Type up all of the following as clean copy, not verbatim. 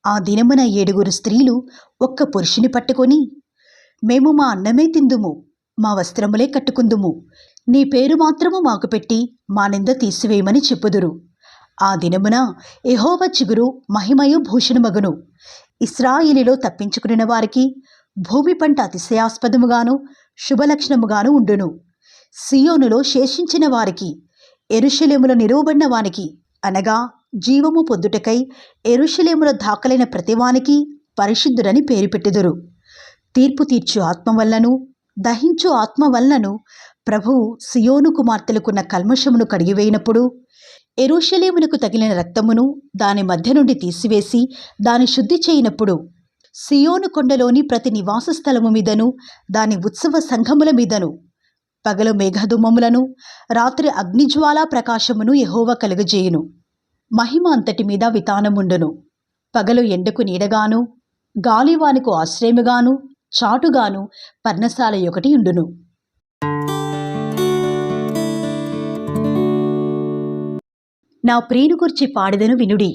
ఆ దినమున 7 స్త్రీలు ఒక్క పురుషుని పట్టుకొని, మేము మా అన్నమే తిందుము, మా వస్త్రములే కట్టుకుందుము, నీ పేరు మాత్రము మాకు పెట్టి మా నింద తీసివేయమని చెప్పుదురు. ఆ దినమున యెహోవా చిగురు మహిమయు భూషణమగును. ఇశ్రాయేలులో తప్పించుకుని వారికి భూమి పంట అతిశయాస్పదముగాను శుభలక్షణముగాను ఉండును. సియోనులో శేషించిన వారికి, యెరూషలేములో నిలువబడిన వానికి, అనగా జీవము పొందుటకై యెరూషలేములో దాఖలైన ప్రతివానికి పరిశుద్ధుడని పేరు పెట్టుదురు. తీర్పు తీర్చు ఆత్మ వల్లనూ దహించు ఆత్మ వల్లనూ ప్రభువు సియోను కుమార్తెలకున్న కల్మషమును కడిగివేయినప్పుడు, యెరూషలేమునకు తగిలిన రక్తమును దాని మధ్య నుండి తీసివేసి దాని శుద్ధి చేయనప్పుడు, సియోను కొండలోని ప్రతి నివాస స్థలము మీదను దాని ఉత్సవ సంఘముల మీదను పగలు మేఘధూమములను రాత్రి అగ్నిజ్వాలా ప్రకాశమును యెహోవా కలుగజేయును. మహిమ అంతటి మీద వితానముండును. పగలు ఎండకు నీడగాను గాలివానుకు ఆశ్రయముగాను చాటుగాను పర్ణశాల ఒకటి ఉండును. నా ప్రియుని గూర్చి పాడెదను వినుడి,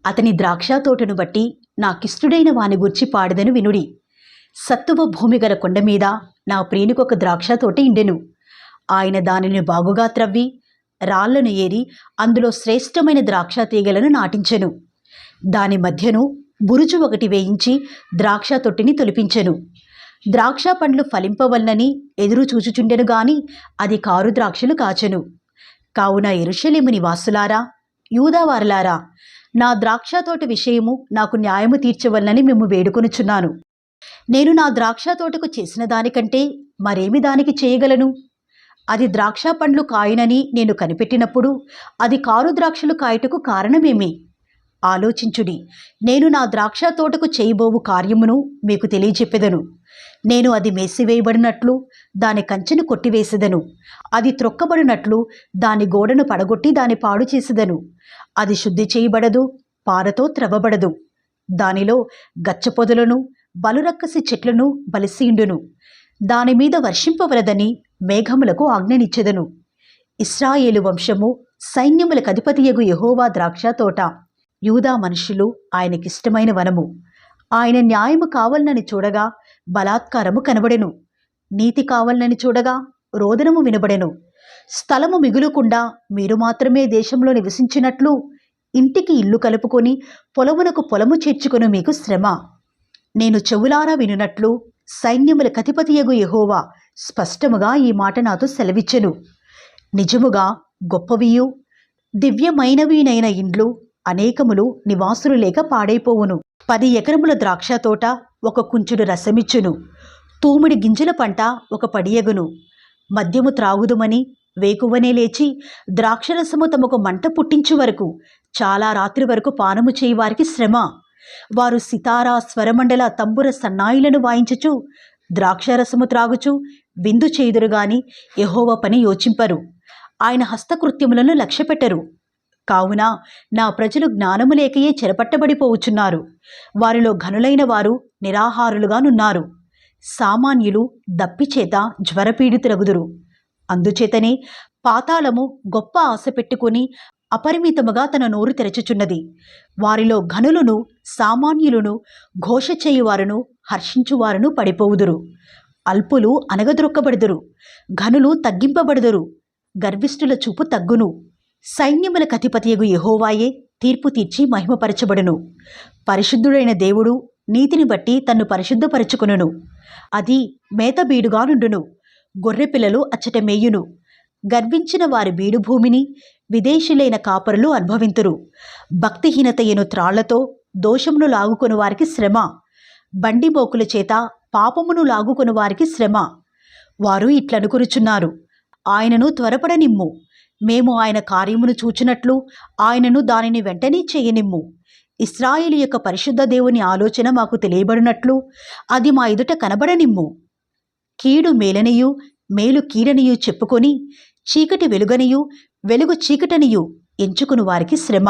అతని ద్రాక్షతోటను బట్టి నాకిష్టుడైన వాని గూర్చి పాడెదను వినుడి. సత్తువ భూమి గల కొండ మీద నా ప్రియునికొక ద్రాక్షతోట ఇండెను. ఆయన దానిని బాగుగా త్రవ్వి రాళ్లను ఏరి అందులో శ్రేష్టమైన ద్రాక్ష తీగలను నాటించెను. దాని మధ్యను బురుజు ఒకటి వేయించి ద్రాక్ష తొట్టిని తొలిపించెను. ద్రాక్ష పండ్లు ఫలింపవలనని ఎదురు చూచుచుండెను గాని అది కారు ద్రాక్షలు కాచెను. కావున యెరూషలేము నివాసులారా, యూదావారులారా, నా ద్రాక్ష తోట విషయము నాకు న్యాయము తీర్చవలనని మేము వేడుకొనుచున్నాను. నేను నా ద్రాక్ష తోటకు చేసిన దానికంటే మరేమి దానికి చేయగలను? అది ద్రాక్ష పండ్లు కాయనని నేను కనిపెట్టినప్పుడు అది కారు ద్రాక్షలు కాయటకు కారణమేమి? ఆలోచించుడి. నేను నా ద్రాక్ష తోటకు చేయబోవు కార్యమును మీకు తెలియజెప్పెదను. నేను అది మేసివేయబడినట్లు దాని కంచెను కొట్టివేసెదను. అది త్రొక్కబడినట్లు దాని గోడను పడగొట్టి దాని పాడు చేసెదను. అది శుద్ధి చేయబడదు, పారతో త్రవ్వబడదు. దానిలో గచ్చపొదలను బలురక్కసి చెట్లను బలిసీండును. దానిమీద వర్షింపవలదని మేఘములకు ఆజ్ఞనిచ్చెదను. ఇశ్రాయేలు వంశము సైన్యములకు అధిపతియగు యెహోవా ద్రాక్ష తోట, యూదా మనుషులు ఆయనకిష్టమైన వనము. ఆయన న్యాయము కావలనని చూడగా బలాత్కారము కనబడెను, నీతి కావలనని చూడగా రోదనము వినబడెను. స్థలము మిగులుకుండా మీరు మాత్రమే దేశంలో నివసించినట్లు ఇంటికి ఇల్లు కలుపుకొని పొలమునకు పొలము చేర్చుకొని మీకు శ్రమ. నేను చెవులారా వినున్నట్లు సైన్యములకు అధిపతియగు యెహోవా స్పష్టముగా ఈ మాట నాతో సెలవిచ్చెను. నిజముగా గొప్పవియు దివ్యమైనవినైన ఇండ్లు అనేకములు నివాసులు లేక పాడైపోవును. 10 ఎకరముల ద్రాక్ష తోట 1 కుంచుడు రసమిచ్చును. తూమిడి గింజల పంట 1 పడియగును. మద్యము త్రాగుదుమని వేకువనే లేచి ద్రాక్షరసము తమకు మంట పుట్టించు వరకు చాలా రాత్రి వరకు పానము చేయి వారికి శ్రమ. వారు సితారా స్వరమండల తంబుర సన్నాయిలను వాయించుచు ద్రాక్షరసము త్రాగుచు విందు చేయుదురుగాని యెహోవా పని యోచింపరు, ఆయన హస్తకృత్యములను లక్ష్యపెట్టరు. కావున నా ప్రజలు జ్ఞానము లేకయే చెరపట్టబడిపోవుచున్నారు. వారిలో ఘనులైన వారు నిరాహారులుగానున్నారు. సామాన్యులు దప్పిచేత జ్వరపీడితులగుదురు. అందుచేతనే పాతాళము గొప్ప ఆశ పెట్టుకుని అపరిమితముగా తన నోరు తెరచుచున్నది. వారిలో ఘనులను సామాన్యులను ఘోష చేయువారును హర్షించువారును పడిపోవుదురు. అల్పులు అనగద్రొక్కబడుదురు, ఘనులు తగ్గింపబడుదురు. గర్విష్ఠుల చూపు తగ్గును. సైన్యములకు అధిపతియగు యెహోవాయే తీర్పు తీర్చి మహిమపరచబడును. పరిశుద్ధుడైన దేవుడు నీతిని బట్టి తన్ను పరిశుద్ధపరచుకొనును. అది మేతబీడుగా నుండును. గొర్రెపిల్లలు అచ్చట మేయును. గర్వించిన వారి బీడు భూమిని విదేశీలైన కాపరులు అనుభవింతురు. భక్తిహీనతయను త్రాళ్లతో దోషమును లాగుకొని వారికి శ్రమ. బండి మోకుల చేత పాపమును లాగుకొని వారికి శ్రమ. వారు ఇట్లనుకొనుచున్నారు, ఆయనను త్వరపడనిమ్ము, మేము ఆయన కార్యమును చూచినట్లు ఆయనను దానిని వెంటనే చేయనిమ్ము. ఇశ్రాయేలు యొక్క పరిశుద్ధ దేవుని ఆలోచన మాకు తెలియబడినట్లు అది మా ఎదుట కనబడనిమ్ము. కీడు మేలనియు మేలు కీడనియు చెప్పుకొని చీకటి వెలుగనియు వెలుగు చీకటనియు ఎంచుకుని వారికి శ్రమ.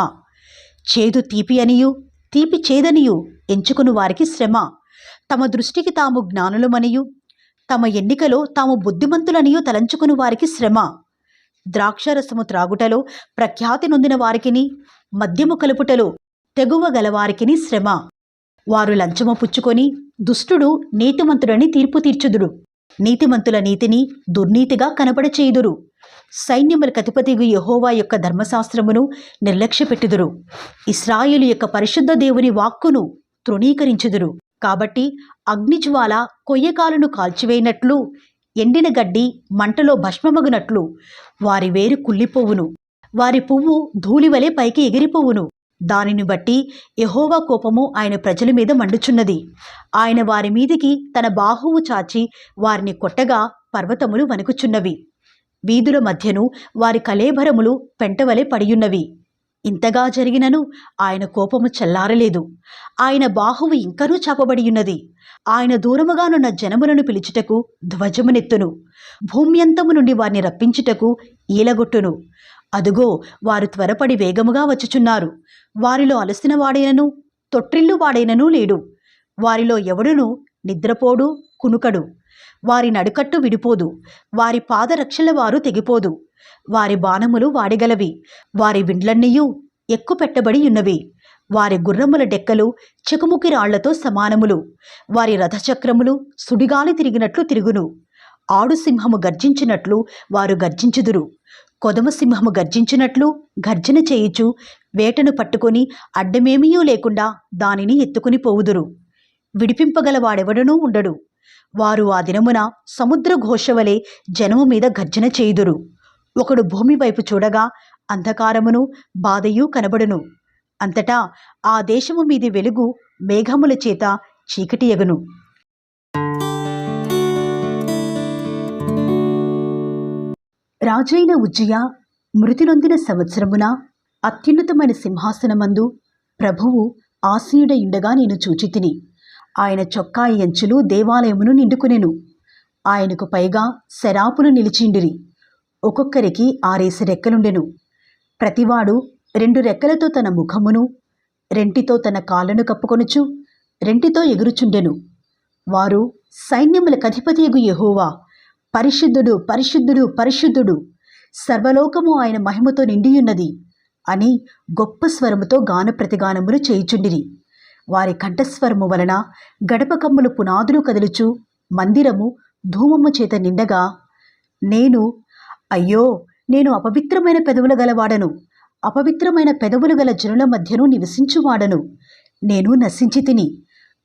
చేదు తీపి అనియు తీపి చేదనియు ఎంచుకుని వారికి శ్రమ. తమ దృష్టికి తాము జ్ఞానులమనియు తమ ఎన్నికలో తాము బుద్ధిమంతులనియు తలంచుకుని వారికి శ్రమ. ద్రాక్షరసము త్రాగుటలో ప్రఖ్యాతి నొందిన వారికిని మద్యము కలుపుటలో తెగువ గలవారికిని శ్రమ. వారు లంచము పుచ్చుకొని దుష్టుడు నీతిమంతుడని తీర్పు తీర్చుదురు. నీతిమంతుల నీతిని దుర్నీతిగా కనబడచేయుదురు. సైన్యములకు అధిపతిగు యెహోవా యొక్క ధర్మశాస్త్రమును నిర్లక్ష్యపెట్టుదురు. ఇశ్రాయేలు యొక్క పరిశుద్ధ దేవుని వాక్కును తృణీకరించుదురు. కాబట్టి అగ్నిజ్వాల కొయ్యకాలను కాల్చివేయినట్లు, ఎండిన గడ్డి మంటలో భస్మమగునట్లు వారి వేరు కుళ్ళిపోవును. వారి పువ్వు ధూళివలె పైకి ఎగిరిపోవును. దానిని బట్టి యెహోవా కోపము ఆయన ప్రజల మీద మండుచున్నది. ఆయన వారి మీదికి తన బాహువు చాచి వారిని కొట్టగా పర్వతములు వణుకుచున్నవి. వీధుల మధ్యను వారి కళేబరములు పెంటవలె పడియున్నవి. ఇంతగా జరిగినను ఆయన కోపము చల్లారలేదు. ఆయన బాహువు ఇంకనూ చాపబడియున్నది. ఆయన దూరముగానున్న జనములను పిలుచుటకు ధ్వజమునెత్తును. భూమ్యంతము నుండి వారిని రప్పించుటకు ఈలగొట్టును. అదుగో, వారు త్వరపడి వేగముగా వచ్చుచున్నారు. వారిలో అలసిన వాడైనను తొట్రిల్లు వాడైనను లేడు. వారిలో ఎవడును నిద్రపోడు, కునుకడు. వారి నడుకట్టు విడిపోదు. వారి పాదరక్షల వారు తెగిపోదు. వారి బాణములు వాడగలవి. వారి విండ్లన్నీయు ఎక్కుపెట్టబడి ఉన్నవి. వారి గుర్రముల డెక్కలు చెకుముకి రాళ్లతో సమానములు. వారి రథచక్రములు సుడిగాలి తిరిగినట్లు తిరుగును. ఆడు సింహము గర్జించినట్లు వారు గర్జించుదురు. కొదమ సింహము గర్జించినట్లు గర్జన చేయుచు వేటను పట్టుకొని అడ్డమేమీయూ లేకుండా దానిని ఎత్తుకుని పోవుదురు. విడిపింపగలవాడెవడనూ ఉండడు. వారు ఆ దినమున సముద్ర ఘోషవలే జనము మీద గర్జన చేయుదురు. ఒకడు భూమి వైపు చూడగా అంధకారమును బాధయు కనబడును. అంతటా ఆ దేశము మీది వెలుగు మేఘముల చేత చీకటి ఎగును. రాజైన ఉజ్జియా మృతి నొందిన సంవత్సరమున అత్యున్నతమైన సింహాసనమందు ప్రభువు ఆసీనుడయుండగా నేను చూచితిని. ఆయన చొక్కాయి అంచులు దేవాలయమును నిండుకునెను. ఆయనకు పైగా శరాపులు నిలిచిండిరి. ఒక్కొక్కరికి 6 రెక్కలుండెను. ప్రతివాడు 2 రెక్కలతో తన ముఖమును, 2 తన కాళ్ళను కప్పుకొనుచు 2 ఎగురుచుండెను. వారు సైన్యములకధిపతియగు యెహోవా, పరిశుద్ధుడు, పరిశుద్ధుడు, పరిశుద్ధుడు, సర్వలోకము ఆయన మహిమతో నిండియున్నది అని గొప్ప స్వరముతో గాన ప్రతిగానములు చేయుచుండిరి. వారి కంఠస్వరము వలన గడప కమ్ములు పునాదులు కదులుచు మందిరము ధూమము చేత నిండగా, అయ్యో, నేను అపవిత్రమైన పెదవులు గలవాడను, అపవిత్రమైన పెదవులు గల జనుల మధ్యను నివసించువాడను. నేను నశించి తిని.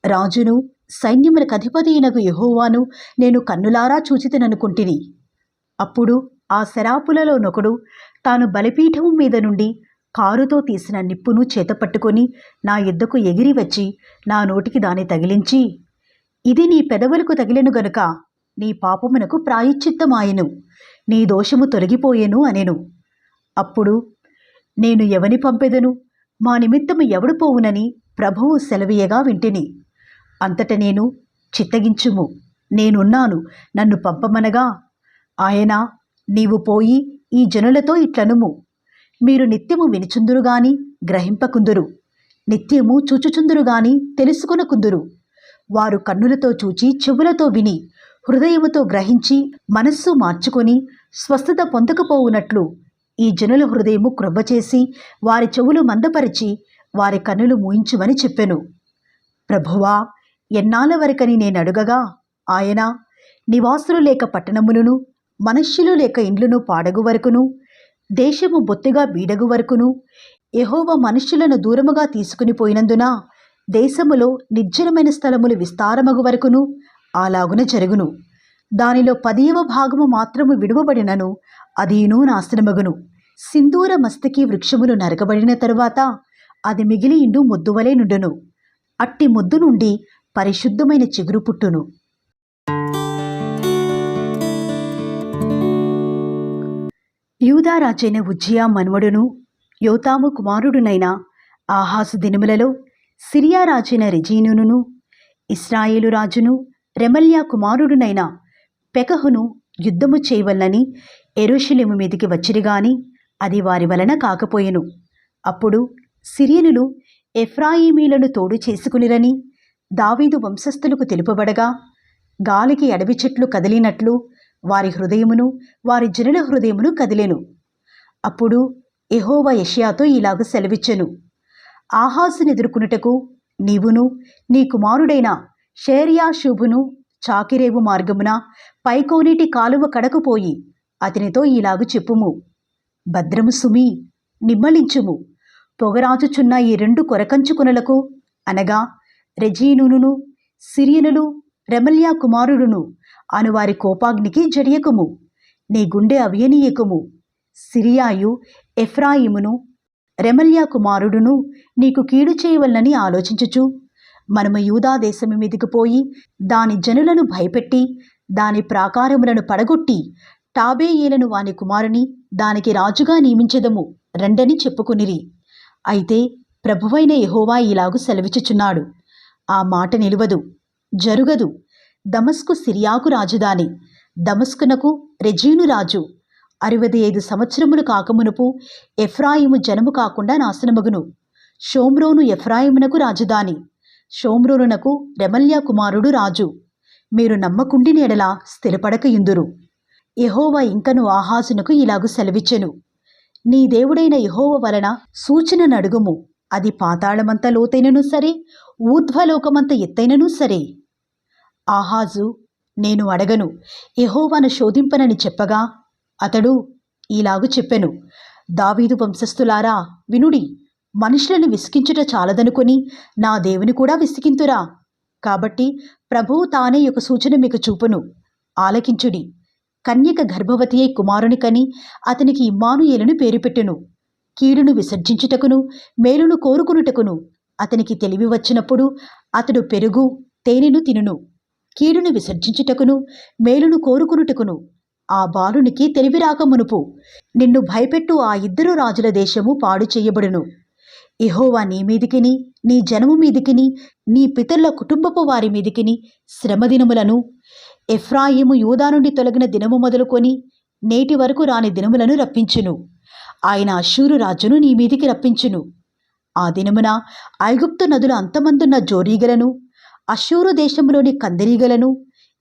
రాజును సైన్యములకు అధిపతి అయినగు యెహోవాను నేను కన్నులారా చూచితిననుకుంటిని. అప్పుడు ఆ శరాపులలోనొకడు తాను బలిపీఠము మీద నుండి కారుతో తీసిన నిప్పును చేతపట్టుకొని నా యుద్ధకు ఎగిరి వచ్చి నా నోటికి దాన్ని తగిలించి, ఇది నీ పెదవులకు తగిలెను గనుక నీ పాపమునకు ప్రాయశ్చిత్తమాయెను, నీ దోషము తొలగిపోయెను అనెను. అప్పుడు నేను ఎవని పంపెదను, మా నిమిత్తము ఎవడు పోవునని ప్రభువు సెలవీయగా వింటిని. అంతట నేను, చిత్తగించుము, నేనున్నాను, నన్ను పంపమనగా ఆయన, నీవు పోయి ఈ జనులతో ఇట్లనుము, మీరు నిత్యము వినుచుందురుగాని గ్రహింపకుందురు, నిత్యము చూచుచుందురుగాని తెలుసుకొనకుందురు. వారు కన్నులతో చూచి చెవులతో విని హృదయముతో గ్రహించి మనస్సు మార్చుకొని స్వస్థత పొందకపోవునట్లు ఈ జనుల హృదయము క్రొవ్వచేసి వారి చెవులు మందపరిచి వారి కన్నులు మూయించుమని చెప్పెను. ప్రభువా, ఎన్నాళ్ళ వరకని నేనడుగగా ఆయన, నివాసులు లేక పట్టణములను, మనుష్యులు లేక ఇండ్లను పాడగు వరకును, దేశము బొత్తిగా బీడగు వరకును, యెహోవా మనుష్యులను దూరముగా తీసుకుని పోయినందున దేశములో నిర్జనమైన స్థలములు విస్తారమగు వరకును అలాగున జరుగును. దానిలో 10వ భాగము మాత్రము విడువబడినను అదీను నాశనమగును. సింధూర మస్తకి వృక్షములు నరకబడిన తరువాత అది మిగిలి ఇండు మొద్దువలే నుండును. అట్టి మొద్దు నుండి పరిశుద్ధమైన చిగురు పుట్టును. యూదా రాజైన ఉజ్జియా మనుమడును యోతాము కుమారుడునైన ఆహాజు దినములలో సిరియా రాజైన రెజీనును, ఇశ్రాయేలు రాజును రెమల్యా కుమారుడునైన పెకహును యుద్ధము చేయవలనని యెరూషలేము మీదికి వచ్చిరిగాని అది వారి వలన కాకపోయెను. అప్పుడు సిరియనులు ఎఫ్రాయిమీలను తోడు చేసుకునిరని దావీదు వంశస్థులకు తెలుపబడగా, గాలికి అడవి చెట్లు కదిలినట్లు వారి హృదయమును వారి జనుల హృదయమును కదిలెను. అప్పుడు యెహోవా యెషయాతో ఇలాగ సెలవిచ్చెను, ఆహాజును ఎదుర్కొనుటకు నీవును నీ కుమారుడైన షేర్యాషూబును చాకిరేవు మార్గమున పైకోనేటి కాలువ కడకు పోయి అతనితో ఇలాగు చెప్పుము, భద్రము సుమి, నిమ్మలించుము. పొగరాచుచున్న ఈ 2 కొరకంచు కొనలకు అనగా రెజీనును సిరియనులు రెమల్యా కుమారుడును అనువారి కోపాగ్నికి జడియకుము. నీ గుండె అవియనీయకుము. సిరియాయు ఎఫ్రాయిమును రెమల్యా కుమారుడును నీకు కీడు చేయవలనని ఆలోచించుచు మనము యూదా దేశము మీదికి పోయి దాని జనులను భయపెట్టి దాని ప్రాకారములను పడగొట్టి టాబేయేలను వాని కుమారుని దానికి రాజుగా నియమించెదము రండని చెప్పుకునిరి. అయితే ప్రభువైన యెహోవా ఇలాగు సెలవిచ్చుచున్నాడు, ఆ మాట నిలువదు, జరుగదు. దమస్కు సిరియాకు రాజధాని, దమస్కునకు రెజీను రాజు. 65 సంవత్సరములు కాకమునుపు ఎఫ్రాయిము జనము కాకుండా నాశనమగును. షోమ్రోను ఎఫ్రాయిమునకు రాజధాని, షోమ్రోనునకు రెమల్యా కుమారుడు రాజు. మీరు నమ్మకుండిన ఎడల స్థిరపడకయుందురు. యెహోవా ఇంకను ఆహాజునకు ఇలాగు సెలవిచ్చెను, నీ దేవుడైన యెహోవా వలన సూచన నడుగుము. అది పాతాళమంత లోతైనను సరే, ఊర్ధ్వలోకమంత ఎత్తైనను సరే. ఆహాజు, నేను అడగను, యెహోవాను శోధింపనని చెప్పగా అతడు ఇలాగు చెప్పెను, దావీదు వంశస్థులారా వినుడి, మనుషులను విసికించుట చాలదనుకొని నా దేవుని కూడా విసికింతురా. కాబట్టి ప్రభువు తానే ఒక సూచన మీకు చూపును, ఆలకించుడి. కన్యక గర్భవతి అయి కుమారుని కని అతనికి ఇమ్మానుయేలును పేరు పెట్టును. కీడును విసర్జించుటకును మేలును కోరుకునుటకును అతనికి తెలివి వచ్చినప్పుడు అతడు పెరుగు తేనెను తినును. కీడును విసర్జించుటకును మేలును కోరుకునుటకును ఆ బాలునికి తెలివి రాకమునుపు నిన్ను భయపెట్టు ఆ 2 రాజుల దేశము పాడు చేయబడును. యెహోవా నీ మీదికిని నీ జనము మీదికిని నీ పితరుల కుటుంబపు వారి మీదికిని శ్రమదినములను, ఎఫ్రాయిము యూదా నుండి తొలగిన దినము మొదలుకొని నేటి వరకు రాని దినములను రప్పించును. ఆయన అష్షూరు రాజును నీ మీదికి రప్పించును. ఆ దినమున ఐగుప్తు నదుల అంతమందున్న జోరీగలను, అష్షూరు దేశంలోని కందిరీగలను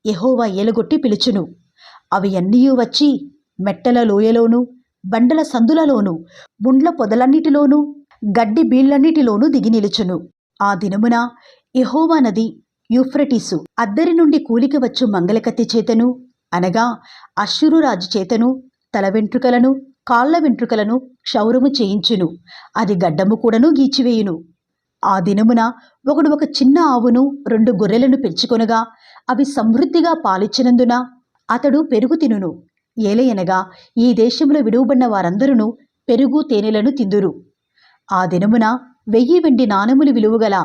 యెహోవా ఏలగొట్టి పిలుచును. అవి అన్నీ వచ్చి మెట్టల లోయలోను, బండల సందులలోను, ముండ్ల పొదలన్నిటిలోనూ, గడ్డి బీళ్లన్నిటిలోనూ దిగి నిలుచును. ఆ దినమున యెహోవా నది యూఫ్రటీసు అద్దరి నుండి కూలికి వచ్చు మంగళకత్తి చేతను, అనగా అష్షూరు రాజు చేతను తల వెంట్రుకలను కాళ్ల వెంట్రుకలను క్షౌరము చేయించును. అది గడ్డము కూడాను గీచివేయును. ఆ దినమున ఒకడు ఒక చిన్న ఆవును 2 గొర్రెలను పెంచుకొనగా అవి సమృద్ధిగా పాలిచ్చినందున అతడు పెరుగు తినును. ఏలయనగా ఈ దేశంలో విడువబడిన వారందరూ పెరుగు తేనెలను తిందురు. ఆ దినమున 1000 వెండి నాణెములు విలువగల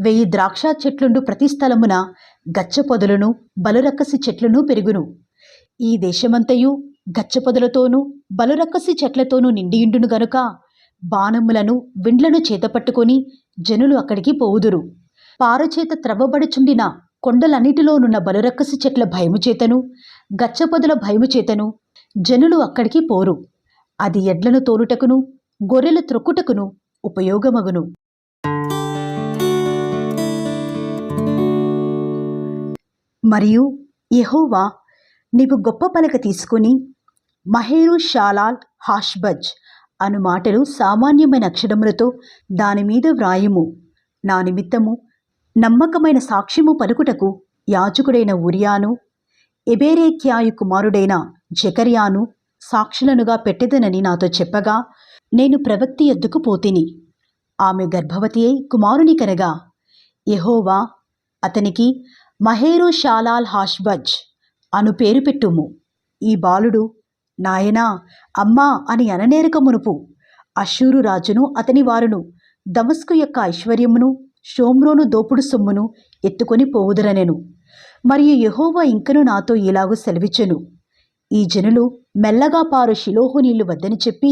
1000 ద్రాక్ష చెట్లుండు ప్రతి స్థలమున గచ్చపొదలను బలురక్కసి చెట్లను పెరుగును. ఈ దేశమంతయు గచ్చపొదలతోనూ బలురక్కసి చెట్లతోనూ నిండియుండును గనుక బాణములను విండ్లను చేతపట్టుకొని జనులు అక్కడికి పోవుదురు. పారచేత త్రవ్వబడుచుండిన కొండలన్నిటిలోనున్న బలురక్కసి చెట్ల భయము చేతను గచ్చపొదల భయము చేతను జనులు అక్కడికి పోరు. అది ఎడ్లను తోలుటకును గొర్రెలు త్రొక్కుటకును ఉపయోగమగును. మరియు యెహోవా నీవు గొప్ప పలక తీసుకుని మహేరు షాలాల్ హాష్బజ్ అను మాటలు సామాన్యమైన అక్షరములతో దానిమీద వ్రాయుము. నా నిమిత్తము నమ్మకమైన సాక్ష్యము పలుకుటకు యాజకుడైన ఉరియాను ఎబేరేక్యాయు కుమారుడైన జెకర్యాను సాక్షులనుగా పెట్టెదనని నాతో చెప్పగా నేను ప్రవక్తి యొద్దకు పోతిని. ఆమె గర్భవతి అయి కుమారుని కనగా యెహోవా అతనికి మహేరు షాలాల్ హాష్బజ్ అను పేరు పెట్టుము. ఈ బాలుడు నాయనా అమ్మా అని అననేరక మునుపు అష్షూరు రాజును అతని వారును దమస్కు యొక్క ఐశ్వర్యమును షోమ్రోను దోపుడు సొమ్మును ఎత్తుకొని పోవుదురనెను. మరియు యెహోవా ఇంకను నాతో ఇలాగు సెలవిచ్చెను, ఈ జనులు మెల్లగా పారు షిలోహు నీళ్లు వద్దని చెప్పి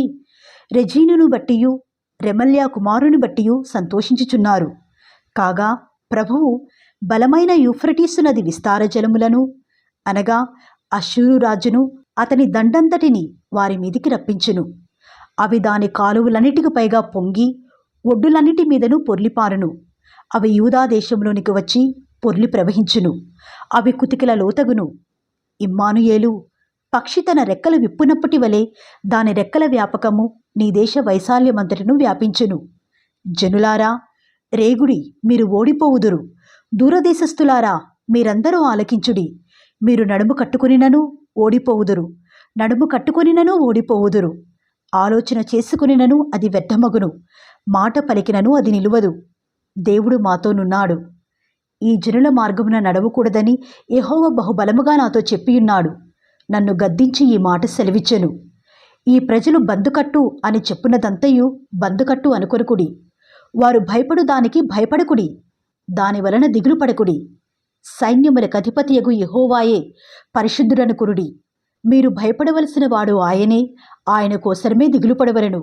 రెజీనును బట్టియు రెమల్యా కుమారుని బట్టియు సంతోషించుచున్నారు. కాగా ప్రభువు బలమైన యూఫ్రటీసు నది విస్తార జలములను, అనగా అష్షూరు రాజును అతని దండంతటిని వారి మీదికి రప్పించును. అవి దాని కాలువలన్నిటికి పైగా పొంగి ఒడ్డులన్నిటి మీదను పొర్లిపారును. అవి యూదా దేశంలోనికి వచ్చి పొర్లి ప్రవహించును. అవి కుతికిల లోతగును. ఇమ్మానుయేలు పక్షి తన రెక్కలు విప్పునప్పటి వలె దాని రెక్కల వ్యాపకము నీ దేశ వైశాల్యమంతటను వ్యాపించును. జనులారా, రేగుడి, మీరు ఓడిపోవుదురు. దూరదేశస్థులారా, మీరందరూ ఆలకించుడి. మీరు నడుము కట్టుకునినను ఓడిపోవుదురు, నడుము కట్టుకునినను ఓడిపోవుదురు. ఆలోచన చేసుకునినను అది వ్యర్థమగును, మాట పలికినను అది నిలువదు. దేవుడు మాతోనున్నాడు. ఈ జనుల మార్గమున నడవకూడదని యెహోవా బహుబలముగా నాతో చెప్పియున్నాడు. నన్ను గద్దించి ఈ మాట సెలవిచ్చెను. ఈ ప్రజలు బందుకట్టు అని చెప్పున్నదంతయు బందుకట్టు అనుకొనుకుడి. వారు భయపడు దానికి భయపడకుడి, దాని వలన దిగులు పడకుడి. సైన్యములకు అధిపతియగు యెహోవాయే పరిశుద్ధుడనుకునుడి. మీరు భయపడవలసిన వాడు ఆయనే, ఆయన కోసరమే దిగులు పడవలెను.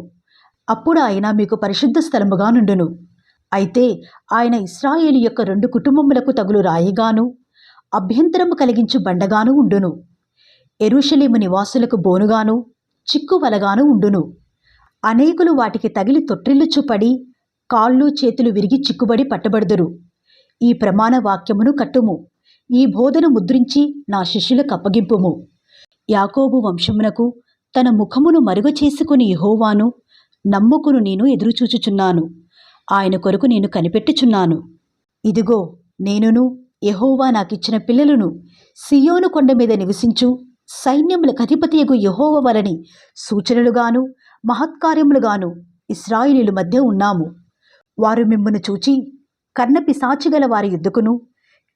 అప్పుడు ఆయన మీకు పరిశుద్ధ స్థలముగా నుండును. అయితే ఆయన ఇశ్రాయేలు యొక్క 2 కుటుంబములకు తగులు రాయిగాను, అభ్యంతరము కలిగించు బండగాను ఉండును. యెరూషలేము నివాసులకు బోనుగాను, చిక్కువలగాను ఉండును. అనేకులు వాటికి తగిలి తొట్రిల్లుచుపడి కాళ్ళు చేతులు విరిగి చిక్కుబడి పట్టబడుదురు. ఈ ప్రమాణ వాక్యమును కట్టుము, ఈ బోధను ముద్రించి నా శిష్యులకు అప్పగింపుము. యాకోబు వంశమునకు తన ముఖమును మరుగ చేసుకుని యెహోవాను నమ్ముకును నేను ఎదురుచూచుచున్నాను. ఆయన కొరకు నేను కనిపెట్టుచున్నాను. ఇదిగో, నేనును యెహోవా నాకిచ్చిన పిల్లలను సియోను కొండ మీద నివసించు సైన్యములకు అధిపతియగు యెహోవా వలని సూచనలుగాను మహత్కార్యములుగాను ఇశ్రాయేలీయుల మధ్య ఉన్నాము. వారు మిమ్మును చూచి కర్ణపిశాచిగల వారి యుద్ధకును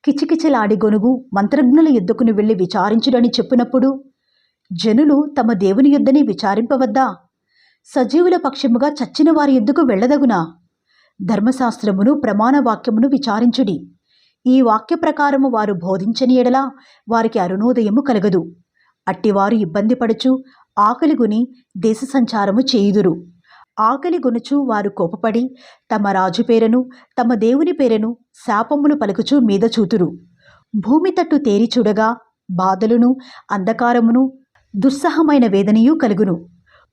కిచకిచలాడి గొనుగు మంత్రజ్ఞుల యుద్ధకును వెళ్ళి విచారించుడని చెప్పినప్పుడు జనులు తమ దేవుని యుద్ధని విచారింపవద్దా? సజీవుల పక్షముగా చచ్చిన వారి యుద్ధకు వెళ్ళదగునా? ధర్మశాస్త్రమును ప్రమాణ వాక్యమును విచారించుడి. ఈ వాక్య ప్రకారము వారు బోధించని ఎడల వారికి అరుణోదయము కలగదు. అట్టివారు ఇబ్బంది పడుచు ఆకలిగొని దేశ సంచారము చేయుదురు. ఆకలిగొనుచు వారు కోపపడి తమ రాజు పేరను తమ దేవుని పేరను శాపములు పలుకుచు మీద చూతురు. భూమి తట్టు తేరి చూడగా బాధలును అంధకారమును దుస్సహమైన వేదనయు కలుగును.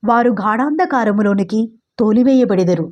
వారు గాఢాంధకారములోనికి తోలివేయబడెదరు.